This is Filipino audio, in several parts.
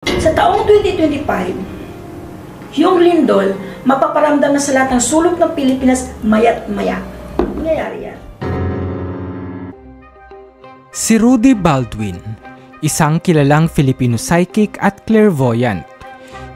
Sa taong 2025, yung lindol, mapaparamdam na sa lahat ng sulok ng Pilipinas maya't maya. Nangyayari yan. Si Rudy Baldwin, isang kilalang Filipino psychic at clairvoyant.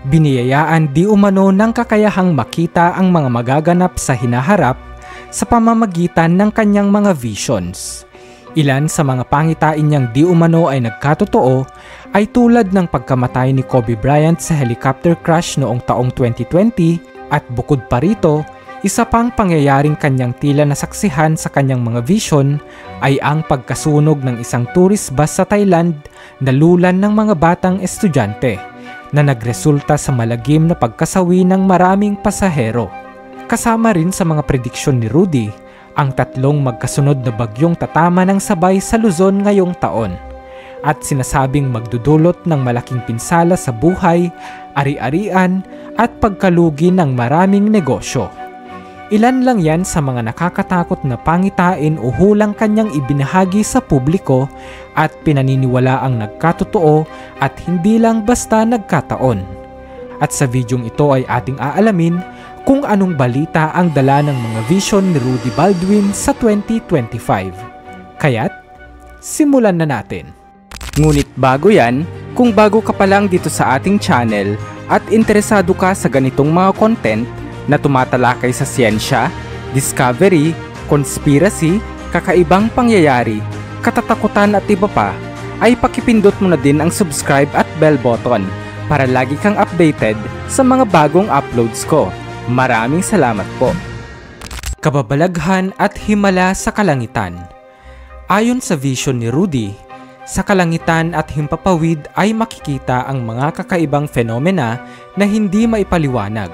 Biniyayaan di umano ng kakayahang makita ang mga magaganap sa hinaharap sa pamamagitan ng kanyang mga visions. Ilan sa mga pangitain niyang di umano ay nagkatotoo ay tulad ng pagkamatay ni Kobe Bryant sa helicopter crash noong taong 2020 at bukod pa rito, isa pang pangyayaring kanyang tila nasaksihan sa kanyang mga vision ay ang pagkasunog ng isang tourist bus sa Thailand na lulan ng mga batang estudyante na nagresulta sa malagim na pagkasawi ng maraming pasahero. Kasama rin sa mga prediksyon ni Rudy ang tatlong magkasunod na bagyong tatama ng sabay sa Luzon ngayong taon at sinasabing magdudulot ng malaking pinsala sa buhay, ari-arian at pagkalugi ng maraming negosyo. Ilan lang yan sa mga nakakatakot na pangitain o hulang kanyang ibinahagi sa publiko at pinaniniwala ang nagkatotoo at hindi lang basta nagkataon. At sa videong ito ay ating aalamin kung anong balita ang dala ng mga vision ni Rudy Baldwin sa 2025. Kaya't, simulan na natin. Ngunit bago yan, kung bago ka pa lang dito sa ating channel at interesado ka sa ganitong mga content na tumatalakay sa siyensya, discovery, conspiracy, kakaibang pangyayari, katatakutan at iba pa, ay pakipindot mo na din ang subscribe at bell button para lagi kang updated sa mga bagong uploads ko. Maraming salamat po. Kababalaghan at himala sa kalangitan. Ayon sa vision ni Rudy, sa kalangitan at himpapawid ay makikita ang mga kakaibang fenomena na hindi maipaliwanag.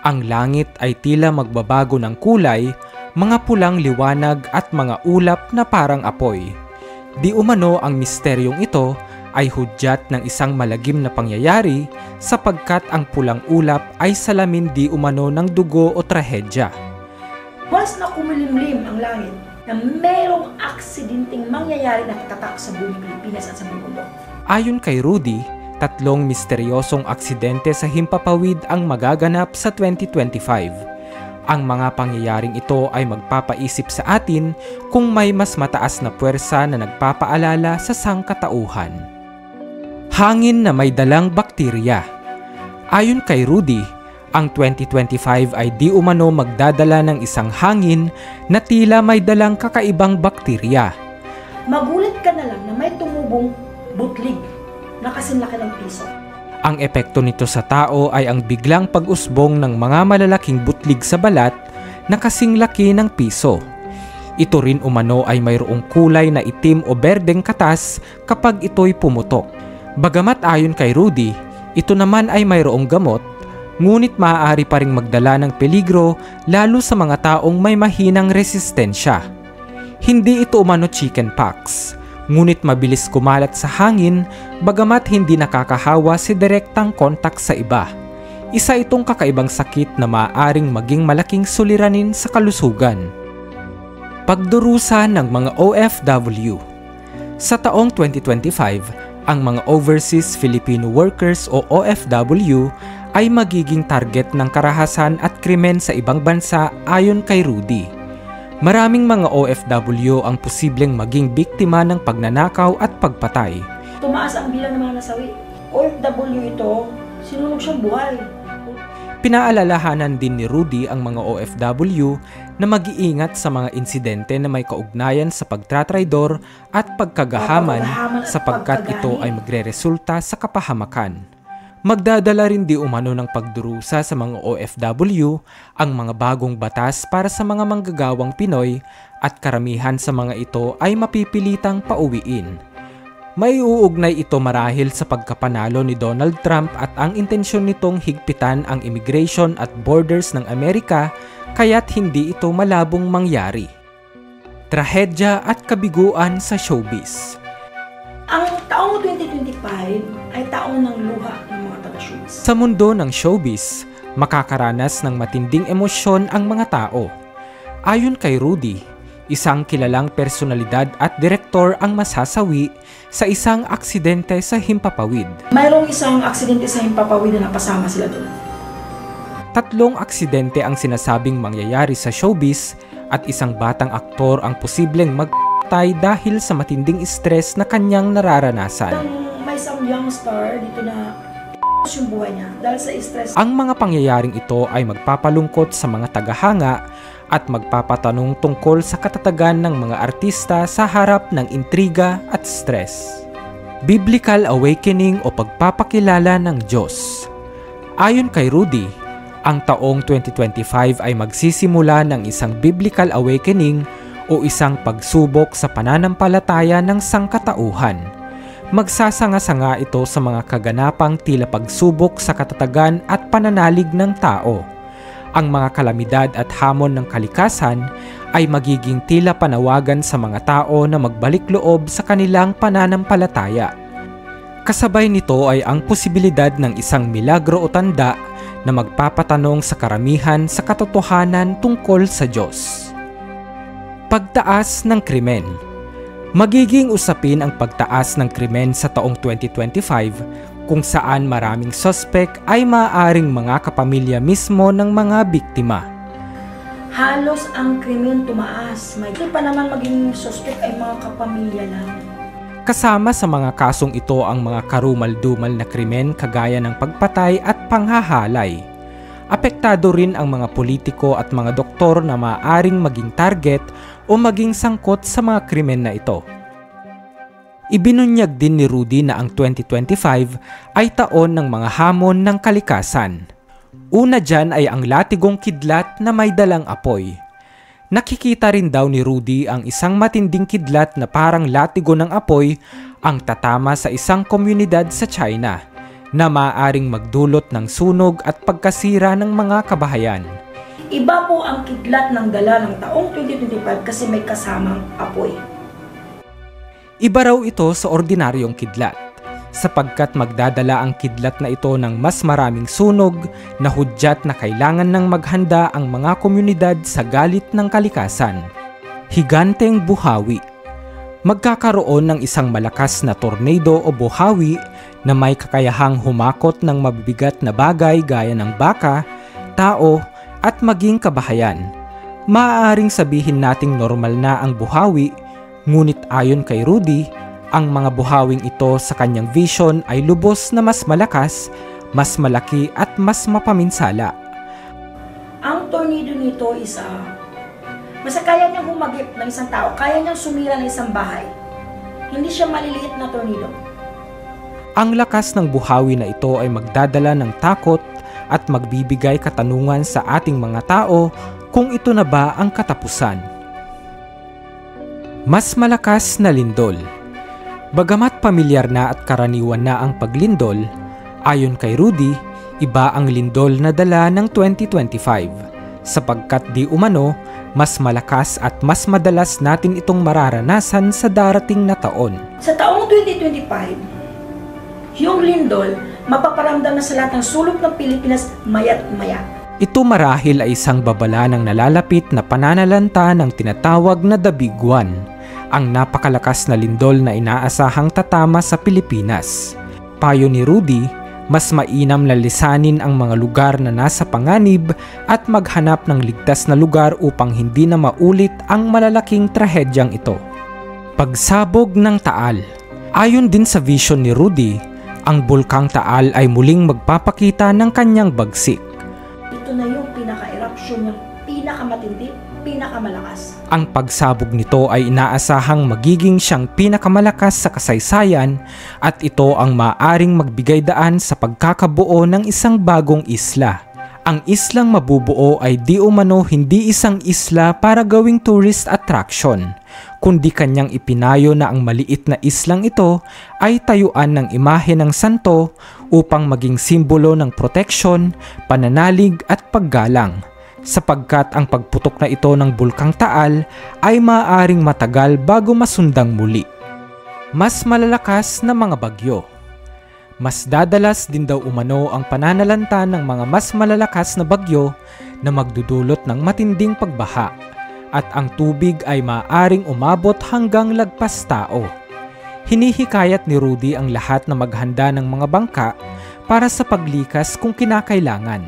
Ang langit ay tila magbabago ng kulay, mga pulang liwanag at mga ulap na parang apoy. Di umano ang misteryong ito ay hudyat ng isang malagim na pangyayari sapagkat ang pulang ulap ay salamin di umano ng dugo o trahedya. Once na kumilimlim ang langit na mayroong aksidenteng mangyayari na tatak sa buong Pilipinas at sa buong mundo. Ayon kay Rudy, tatlong misteryosong aksidente sa himpapawid ang magaganap sa 2025. Ang mga pangyayaring ito ay magpapaisip sa atin kung may mas mataas na puwersa na nagpapaalala sa sangkatauhan. Hangin na may dalang bakterya. Ayon kay Rudy, ang 2025 ay di umano magdadala ng isang hangin na tila may dalang kakaibang bakterya. Magulat ka na lang na may tumubong butlig na kasing laki ng piso. Ang epekto nito sa tao ay ang biglang pag-usbong ng mga malalaking butlig sa balat na kasing laki ng piso. Ito rin umano ay mayroong kulay na itim o berdeng katas kapag ito'y pumutok. Bagamat ayon kay Rudy, ito naman ay mayroong gamot, ngunit maaari pa ring magdala ng peligro lalo sa mga taong may mahinang resistensya. Hindi ito umano chickenpox, ngunit mabilis kumalat sa hangin bagamat hindi nakakahawa si direktang kontak sa iba. Isa itong kakaibang sakit na maaaring maging malaking suliranin sa kalusugan. Pagdurusa ng mga OFW. Sa taong 2025, ang mga Overseas Filipino Workers o OFW ay magiging target ng karahasan at krimen sa ibang bansa ayon kay Rudy. Maraming mga OFW ang posibleng maging biktima ng pagnanakaw at pagpatay. Tumaas ang bilang ng mga nasawi. OFW ito, sinunog siyang buhay. Pinaalalahanan din ni Rudy ang mga OFW na mag-iingat sa mga insidente na may kaugnayan sa pagtratraidor at pagkagahaman sapagkat ito ay magreresulta sa kapahamakan. Magdadala rin di umano ng pagdurusa sa mga OFW ang mga bagong batas para sa mga manggagawang Pinoy at karamihan sa mga ito ay mapipilitang pauwiin. May uugnay ito marahil sa pagkapanalo ni Donald Trump at ang intensyon nitong higpitan ang immigration at borders ng Amerika kaya't hindi ito malabong mangyari. Trahedya at kabiguan sa showbiz. Ang taong 2025 ay taong ng luha ng mga taga-showbiz. Sa mundo ng showbiz, makakaranas ng matinding emosyon ang mga tao. Ayon kay Rudy, Isang kilalang personalidad at direktor ang masasawi sa isang aksidente sa Himpapawid. Mayroong isang aksidente sa Himpapawid na napasama sila doon. 3 aksidente ang sinasabing mangyayari sa showbiz at isang batang aktor ang posibleng magpatay dahil sa matinding stress na kanyang nararanasan. May isang young star dito na yung buhay niya dahil sa stress. Ang mga pangyayaring ito ay magpapalungkot sa mga tagahanga at magpapatanong tungkol sa katatagan ng mga artista sa harap ng intriga at stress. Biblical awakening o pagpapakilala ng Diyos. Ayon kay Rudy, ang taong 2025 ay magsisimula ng isang biblical awakening o isang pagsubok sa pananampalataya ng sangkatauhan. Magsasanga-sanga ito sa mga kaganapang tila pagsubok sa katatagan at pananalig ng tao. Ang mga kalamidad at hamon ng kalikasan ay magiging tila panawagan sa mga tao na magbalik loob sa kanilang pananampalataya. Kasabay nito ay ang posibilidad ng isang milagro o tanda na magpapatanong sa karamihan sa katotohanan tungkol sa Diyos. Pagtaas ng krimen. Magiging usapin ang pagtaas ng krimen sa taong 2025 kung saan maraming suspect ay maaaring mga kapamilya mismo ng mga biktima. Halos ang krimen tumaas. May pa naman maging suspect ay mga kapamilya lang. Kasama sa mga kasong ito ang mga karumal-dumal na krimen kagaya ng pagpatay at panghahalay. Apektado rin ang mga politiko at mga doktor na maaaring maging target o maging sangkot sa mga krimen na ito. Ibinunyag din ni Rudy na ang 2025 ay taon ng mga hamon ng kalikasan. Una dyan ay ang latigong kidlat na may dalang apoy. Nakikita rin daw ni Rudy ang isang matinding kidlat na parang latigo ng apoy ang tatama sa isang komunidad sa China na maaaring magdulot ng sunog at pagkasira ng mga kabahayan. Iba po ang kidlat ng dala ng taong 2025 kasi may kasamang apoy. Iba raw ito sa ordinaryong kidlat, sapagkat magdadala ang kidlat na ito ng mas maraming sunog na hudyat na kailangan ng maghanda ang mga komunidad sa galit ng kalikasan. Higanteng buhawi. Magkakaroon ng isang malakas na tornado o buhawi na may kakayahang humakot ng mabibigat na bagay gaya ng baka, tao, at maging kabahayan. Maaaring sabihin nating normal na ang buhawi, ngunit ayon kay Rudy, ang mga buhawing ito sa kanyang vision ay lubos na mas malakas, mas malaki at mas mapaminsala. Ang tornado nito is basta kaya niyang humagip ng isang tao, kaya niyang sumira ng isang bahay. Hindi siya maliliit na tornado. Ang lakas ng buhawi na ito ay magdadala ng takot at magbibigay katanungan sa ating mga tao kung ito na ba ang katapusan. Mas malakas na lindol. Bagamat pamilyar na at karaniwan na ang paglindol, ayon kay Rudy, iba ang lindol na dala ng 2025 sapagkat di umano mas malakas at mas madalas natin itong mararanasan sa darating na taon. Sa taong 2025, yung lindol mapaparamdam na sa lahat ng sulok ng Pilipinas maya't maya. Ito marahil ay isang babala ng nalalapit na pananalanta ng tinatawag na The Big One, ang napakalakas na lindol na inaasahang tatama sa Pilipinas. Payo ni Rudy, mas mainam na lisanin ang mga lugar na nasa panganib at maghanap ng ligtas na lugar upang hindi na maulit ang malalaking trahedyang ito. Pagsabog ng Taal. Ayon din sa vision ni Rudy, ang Bulkang Taal ay muling magpapakita ng kanyang bagsik. Ito na yung pinaka-eruption ng pinakamatindi, pinakamalakas. Ang pagsabog nito ay inaasahang magiging siyang pinakamalakas sa kasaysayan at ito ang maaaring magbigay daan sa pagkakabuo ng isang bagong isla. Ang islang mabubuo ay di umano hindi isang isla para gawing tourist attraction, kundi kanyang ipinayo na ang maliit na islang ito ay tayuan ng imahe ng santo upang maging simbolo ng proteksyon, pananalig at paggalang, sapagkat ang pagputok na ito ng Bulkang Taal ay maaaring matagal bago masundang muli. Mas malalakas na mga bagyo. Mas dadalas din daw umano ang pananalanta ng mga mas malalakas na bagyo na magdudulot ng matinding pagbaha. at ang tubig ay maaaring umabot hanggang lagpas tao. Hinihikayat ni Rudy ang lahat na maghanda ng mga bangka para sa paglikas kung kinakailangan,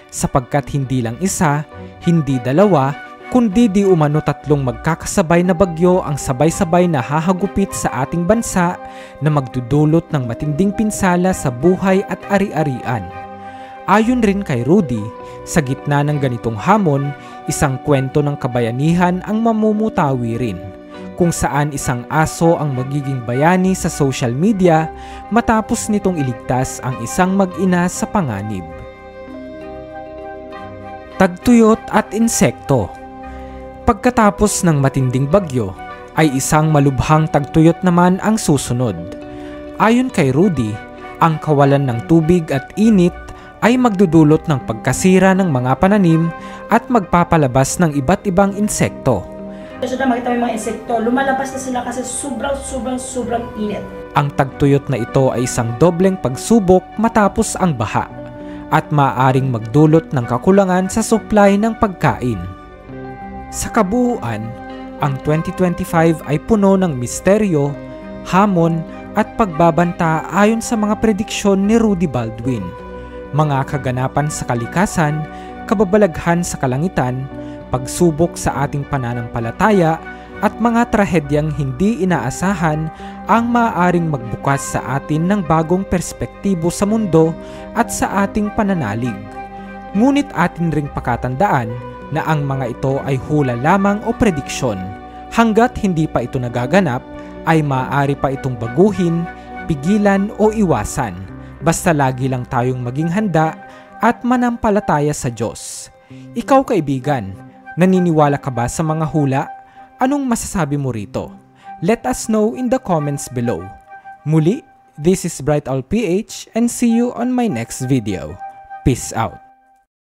sapagkat hindi lang isa, hindi dalawa, kundi di umano 3 magkakasabay na bagyo ang sabay-sabay na hahagupit sa ating bansa na magdudulot ng matinding pinsala sa buhay at ari-arian. Ayon rin kay Rudy, sa gitna ng ganitong hamon, isang kwento ng kabayanihan ang mamumutawi rin, kung saan isang aso ang magiging bayani sa social media matapos nitong iligtas ang isang mag-ina sa panganib. Tagtuyot at insekto. Pagkatapos ng matinding bagyo, ay isang malubhang tagtuyot naman ang susunod. Ayon kay Rudy, ang kawalan ng tubig at init ay magdudulot ng pagkasira ng mga pananim at magpapalabas ng iba't ibang insekto. So na makita mo yung mga insekto, lumalabas na sila kasi sobrang init. Ang tagtuyot na ito ay isang dobleng pagsubok matapos ang baha at maaaring magdulot ng kakulangan sa supply ng pagkain. Sa kabuuan, ang 2025 ay puno ng misteryo, hamon at pagbabanta ayon sa mga prediksyon ni Rudy Baldwin. Mga kaganapan sa kalikasan, kababalaghan sa kalangitan, pagsubok sa ating pananampalataya at mga trahedyang hindi inaasahan ang maaaring magbukas sa atin ng bagong perspektibo sa mundo at sa ating pananalig. Ngunit atin ring pakatandaan na ang mga ito ay hula lamang o prediksyon. Hanggat hindi pa ito nagaganap, ay maaari pa itong baguhin, pigilan o iwasan. Basta lagi lang tayong maging handa at manampalataya sa Diyos. Ikaw kaibigan, naniniwala ka ba sa mga hula? Anong masasabi mo rito? Let us know in the comments below. Muli, this is Bright Owl PH and see you on my next video. Peace out.